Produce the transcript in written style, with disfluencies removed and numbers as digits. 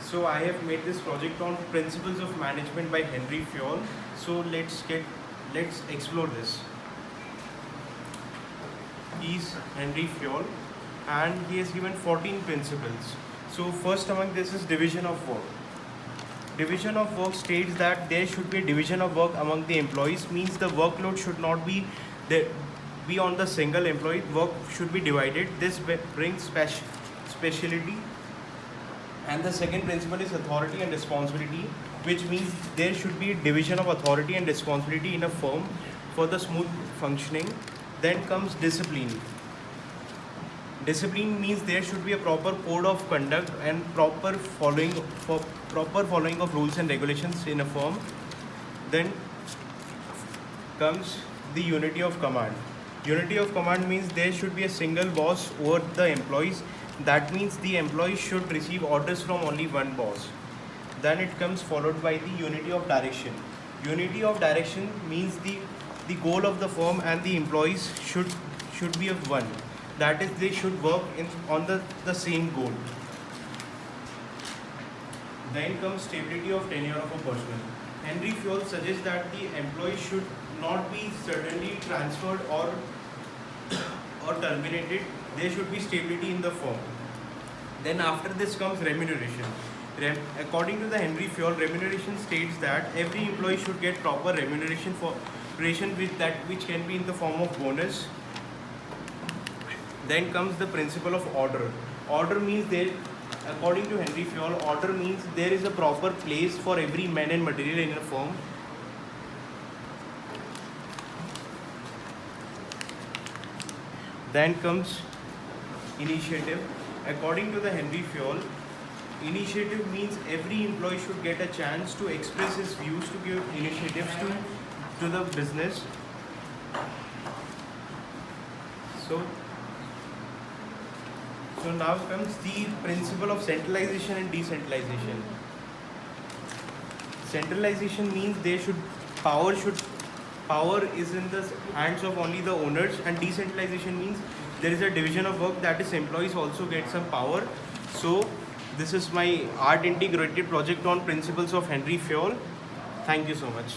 So I have made this project on Principles of Management by Henry Fayol. So let's explore this. He's Henry Fayol, and he has given 14 principles. So first among this is division of work. Division of work states that there should be a division of work among the employees, means the workload should not be be on the single employee. Work should be divided. This brings speciality. And the second principle is authority and responsibility, which means there should be a division of authority and responsibility in a firm for the smooth functioning. Then comes discipline. Discipline means there should be a proper code of conduct and proper following of rules and regulations in a firm. Then comes the unity of command. Unity of command means there should be a single boss over the employees. That means the employees should receive orders from only one boss. Then it comes followed by the unity of direction. Unity of direction means the goal of the firm and the employees should be of one. That is, they should work on the same goal. Then comes stability of tenure of a person. Henry Fayol suggests that the employee should not be suddenly transferred or terminated. There should be stability in the firm. Then after this comes remuneration. According to the Henry Fayol, remuneration states that every employee should get proper remuneration for which can be in the form of bonus. Then comes the principle of order. Order means according to Henry Fayol, order means there is a proper place for every man and material in a firm. Then comes initiative. According to the Henry Fayol, initiative means every employee should get a chance to express his views, to give initiatives to the business. So now comes the principle of centralization and decentralization. Centralization means power is in the hands of only the owners, and decentralization means there is a division of work, that is, employees also get some power. So this is my art integrated project on principles of Henry Fayol. Thank you so much.